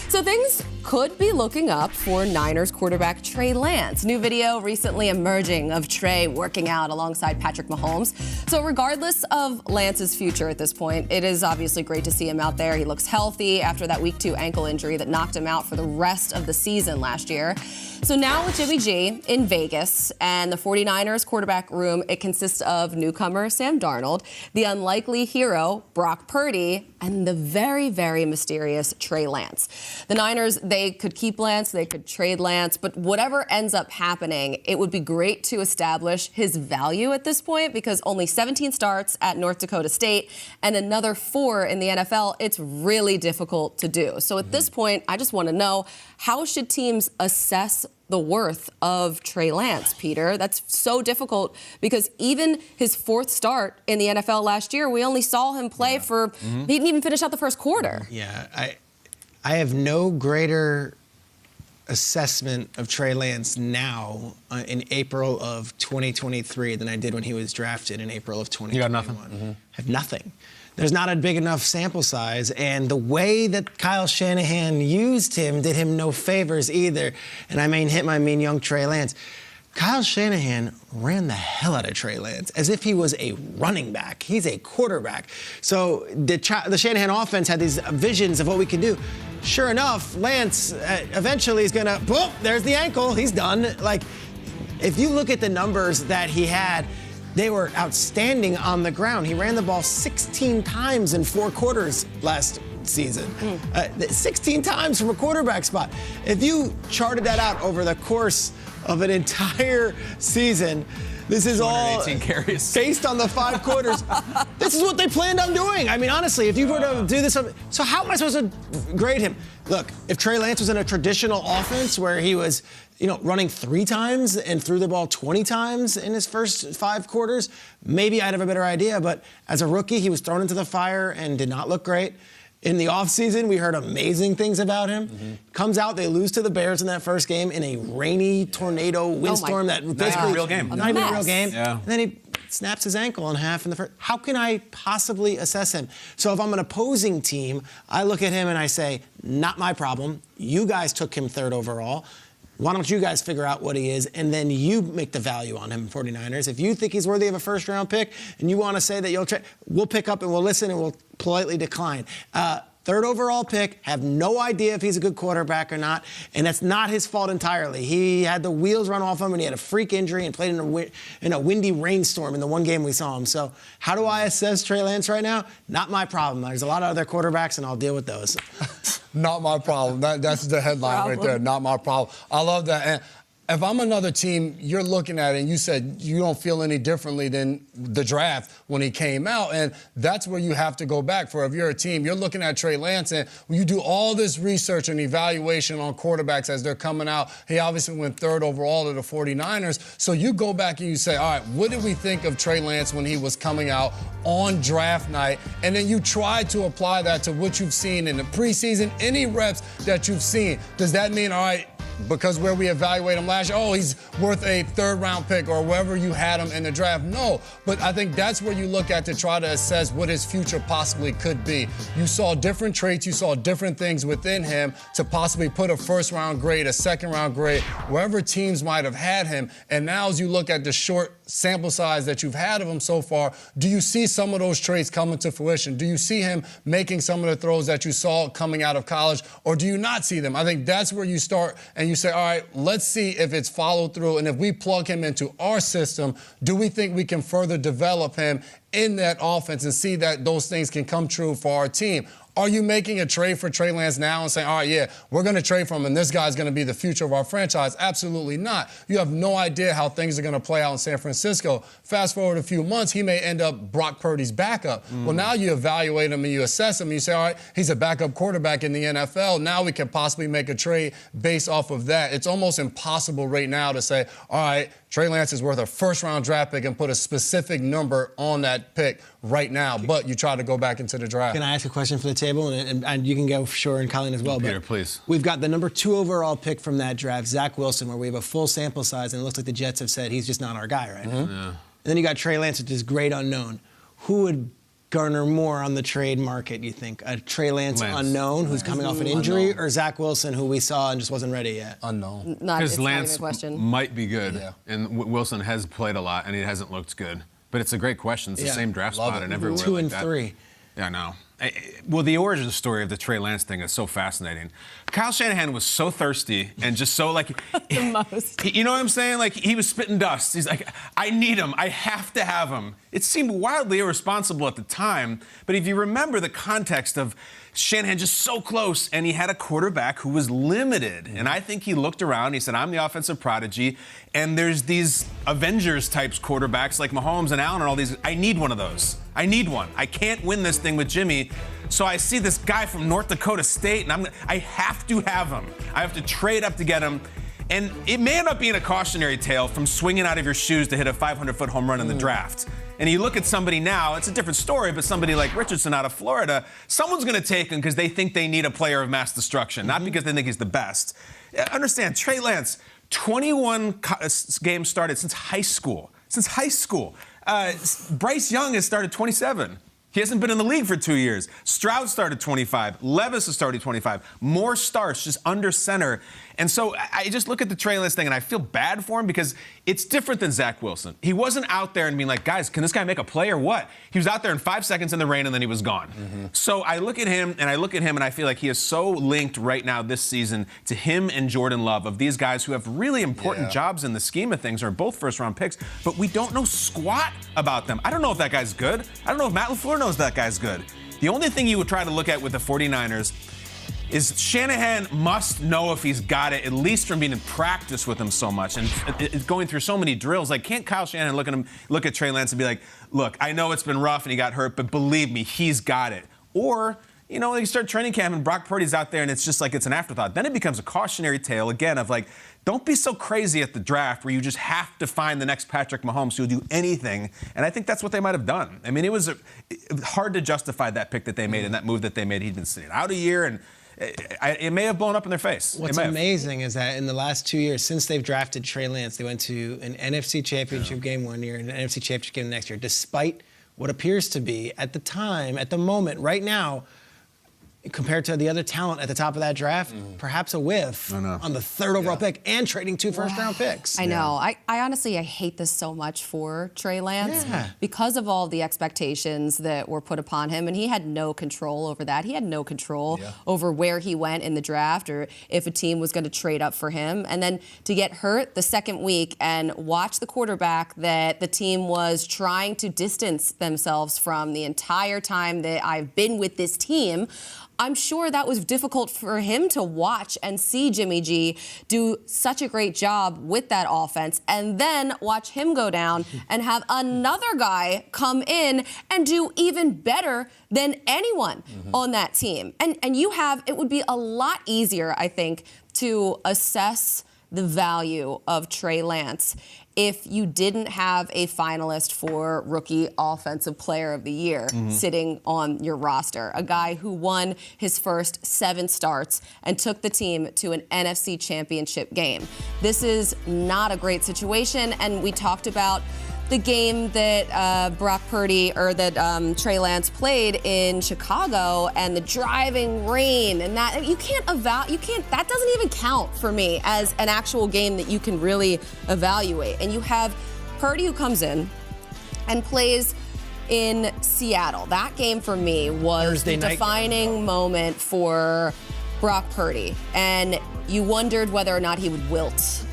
So things could be looking up for Niners quarterback Trey Lance. New video recently emerging of Trey working out alongside Patrick Mahomes. So regardless of Lance's future at this point, it is obviously great to see him out there. He looks healthy after that week 2 ankle injury that knocked him out for the rest of the season last year. So now with Jimmy G in Vegas and the 49ers quarterback room, it consists of newcomer Sam Darnold, the unlikely hero Brock Purdy, and the very, very mysterious Trey Lance. The Niners, they could keep Lance, they could trade Lance, but whatever ends up happening, it would be great to establish his value at this point because only 17 starts at North Dakota State and another 4 in the NFL, it's really difficult to do. So at this point, I just want to know, how should teams assess the worth of Trey Lance, Peter? That's so difficult because even his 4th start in the NFL last year, we only saw him play for, he didn't even finish out the first quarter. Yeah, I have no greater assessment of Trey Lance now in April of 2023 than I did when he was drafted in April of 2021. You got nothing? I have nothing. There's not a big enough sample size, and the way that Kyle Shanahan used him did him no favors either. And I hit my mean young Trey Lance. Kyle Shanahan ran the hell out of Trey Lance as if he was a running back. He's a quarterback. So the Shanahan offense had these visions of what we can do. Sure enough, Lance eventually is gonna, boom, there's the ankle, he's done. Like, if you look at the numbers that he had, they were outstanding on the ground. He ran the ball 16 times in 4 quarters last season. 16 times from a quarterback spot. If you charted that out over the course of an entire season, this is all carries. Based on the 5 quarters. This is what they planned on doing. I mean, honestly, if you were to do this, so how am I supposed to grade him? Look, if Trey Lance was in a traditional offense where he was, running 3 times and threw the ball 20 times in his first 5 quarters, maybe I'd have a better idea. But as a rookie, he was thrown into the fire and did not look great. In the offseason, we heard amazing things about him. Comes out, they lose to the Bears in that first game in a rainy tornado windstorm that basically not even a real game. Not even a real game. Yeah. And then he snaps his ankle in half in the first. How can I possibly assess him? So if I'm an opposing team, I look at him and I say, not my problem. You guys took him 3rd overall. Why don't you guys figure out what he is, and then you make the value on him, 49ers. If you think he's worthy of a 1st-round pick and you want to say that you'll trade, we'll pick up and we'll listen and we'll politely decline. 3rd overall pick, have no idea if he's a good quarterback or not, and that's not his fault entirely. He had the wheels run off him, and he had a freak injury and played in a windy rainstorm in the one game we saw him. So how do I assess Trey Lance right now? Not my problem. There's a lot of other quarterbacks, and I'll deal with those. Not my problem. That's the headline right there. Not my problem. I love that. And if I'm another team, you're looking at it and you said you don't feel any differently than the draft when he came out. And that's where you have to go back for. If you're a team, you're looking at Trey Lance and when you do all this research and evaluation on quarterbacks as they're coming out, he obviously went 3rd overall to the 49ers. So you go back and you say, all right, what did we think of Trey Lance when he was coming out on draft night? And then you try to apply that to what you've seen in the preseason, any reps that you've seen. Does that mean, all right, because where we evaluate him last year, oh, he's worth a 3rd-round pick or wherever you had him in the draft? No, but I think that's where you look at to try to assess what his future possibly could be. You saw different traits, you saw different things within him to possibly put a 1st-round grade, a 2nd-round grade, wherever teams might have had him. And now as you look at the short sample size that you've had of him so far, do you see some of those traits coming to fruition? Do you see him making some of the throws that you saw coming out of college, or do you not see them? I think that's where you start and you say, all right, let's see if it's followed through, and if we plug him into our system, do we think we can further develop him in that offense and see that those things can come true for our team? Are you making a trade for Trey Lance now and saying, all right, yeah, we're going to trade for him and this guy's going to be the future of our franchise? Absolutely not. You have no idea how things are going to play out in San Francisco. Fast forward a few months, he may end up Brock Purdy's backup. Well, now you evaluate him and you assess him and you say, all right, he's a backup quarterback in the NFL. Now we can possibly make a trade based off of that. It's almost impossible right now to say, all right, Trey Lance is worth a 1st-round draft pick and put a specific number on that pick right now, but you try to go back into the draft. Can I ask a question for the table? And you can go for sure, and Colleen as well. Peter, but please. We've got the number 2 overall pick from that draft, Zach Wilson, where we have a full sample size, and it looks like the Jets have said he's just not our guy right now. Yeah. And then you got Trey Lance, which is great unknown. Who would garner more on the trade market, you think? A Trey Lance unknown who's coming off an injury, or Zach Wilson who we saw and just wasn't ready yet? Unknown. Because Lance might be good, and Wilson has played a lot, and he hasn't looked good. But it's a great question. It's the same draft spot and everywhere 2 like and that. 3. Yeah, I know. Well, the origin story of the Trey Lance thing is so fascinating. Kyle Shanahan was so thirsty and just so like, the most. You know what I'm saying? Like, he was spitting dust. He's like, I need him. I have to have him. It seemed wildly irresponsible at the time, but if you remember the context of Shanahan just so close, and he had a quarterback who was limited. And I think he looked around and he said, I'm the offensive prodigy, and there's these Avengers types quarterbacks like Mahomes and Allen and all these. I need one of those. I need one. I can't win this thing with Jimmy. So I see this guy from North Dakota State, and I have to have him. I have to trade up to get him. And it may end up being a cautionary tale from swinging out of your shoes to hit a 500-foot home run in the draft. And you look at somebody now, it's a different story, but somebody like Richardson out of Florida, someone's going to take him because they think they need a player of mass destruction, not because they think he's the best. Understand, Trey Lance, 21 games started since high school. Bryce Young has started 27. He hasn't been in the league for 2 years. Stroud started 25. Levis has started 25. More starts just under center. And so I just look at the Trey Lance thing, and I feel bad for him because it's different than Zach Wilson. He wasn't out there and being like, guys, can this guy make a play or what? He was out there in 5 seconds in the rain, and then he was gone. So I look at him, and I feel like he is so linked right now this season to him and Jordan Love, of these guys who have really important jobs in the scheme of things, are both first-round picks, but we don't know squat about them. I don't know if that guy's good. I don't know if Matt LaFleur knows that guy's good. The only thing you would try to look at with the 49ers is Shanahan must know if he's got it, at least from being in practice with him so much and going through so many drills. Like, can't Kyle Shanahan look at Trey Lance and be like, look, I know it's been rough and he got hurt, but believe me, he's got it. Or, you know, you start training camp and Brock Purdy's out there and it's just like it's an afterthought. Then it becomes a cautionary tale, again, of like, don't be so crazy at the draft where you just have to find the next Patrick Mahomes who'll do anything. And I think that's what they might have done. I mean, it was hard to justify that pick that they made and that move that they made. He'd been sitting out a year, and it may have blown up in their face. What's amazing is that in the last 2 years, since they've drafted Trey Lance, they went to an NFC Championship game one year and an NFC Championship game the next year, despite what appears to be, at the time, at the moment, right now, compared to the other talent at the top of that draft, perhaps a whiff on the 3rd overall pick and trading 2 first-round picks. I know. I honestly, I hate this so much for Trey Lance because of all the expectations that were put upon him, and he had no control over that. He had no control over where he went in the draft or if a team was going to trade up for him. And then to get hurt the second week and watch the quarterback that the team was trying to distance themselves from the entire time that I've been with this team, I'm sure that was difficult for him to watch and see Jimmy G do such a great job with that offense, and then watch him go down and have another guy come in and do even better than anyone on that team. And it would be a lot easier, I think, to assess the value of Trey Lance if you didn't have a finalist for Rookie Offensive Player of the Year sitting on your roster, a guy who won his first 7 starts and took the team to an NFC Championship game. This is not a great situation, and we talked about the game that Brock Purdy or that Trey Lance played in Chicago and the driving rain and that that doesn't even count for me as an actual game that you can really evaluate. And you have Purdy who comes in and plays in Seattle. That game for me was the defining moment for Brock Purdy, and you wondered whether or not he would wilt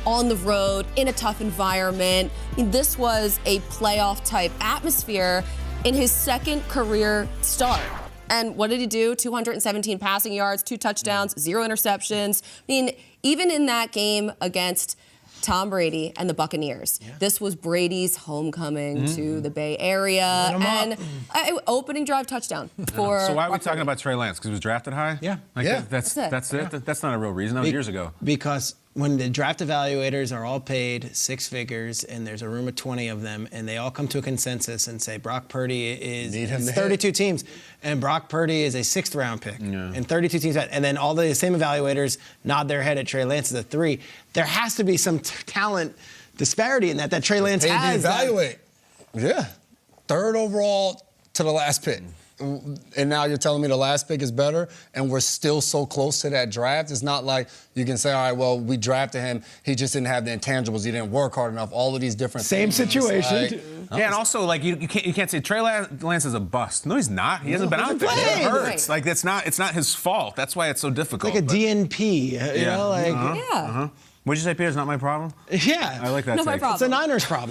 on the road, in a tough environment. I mean, this was a playoff-type atmosphere in his second career start. And what did he do? 217 passing yards, 2 touchdowns, 0 interceptions. I mean, even in that game against Tom Brady and the Buccaneers, this was Brady's homecoming to the Bay Area, and opening drive touchdown for. So why are we talking about Trey Lance? Because he was drafted high? That's it. That's not a real reason. That was years ago. Because when the draft evaluators are all paid 6 figures and there's a room of 20 of them and they all come to a consensus and say Brock Purdy is 32 teams and Brock Purdy is a 6th round pick and 32 teams, and then all the same evaluators nod their head at Trey Lance as a 3, there has to be some talent disparity in that Trey Lance has. Evaluate. 3rd overall to the last pick. And now you're telling me the last pick is better, and we're still so close to that draft. It's not like you can say, all right, well, we drafted him. He just didn't have the intangibles. He didn't work hard enough. All of these different Same things. situation. Yeah, and also, like, you can't say Trey Lance is a bust. No, he's not. He hasn't been out there. played. It hurts. Right. Like, it's not his fault. That's why it's so difficult. Like a DNP, you know, like Yeah. What'd you say, Peter? It's not my problem? yeah. I like that No, my take. problem. It's a Niners problem.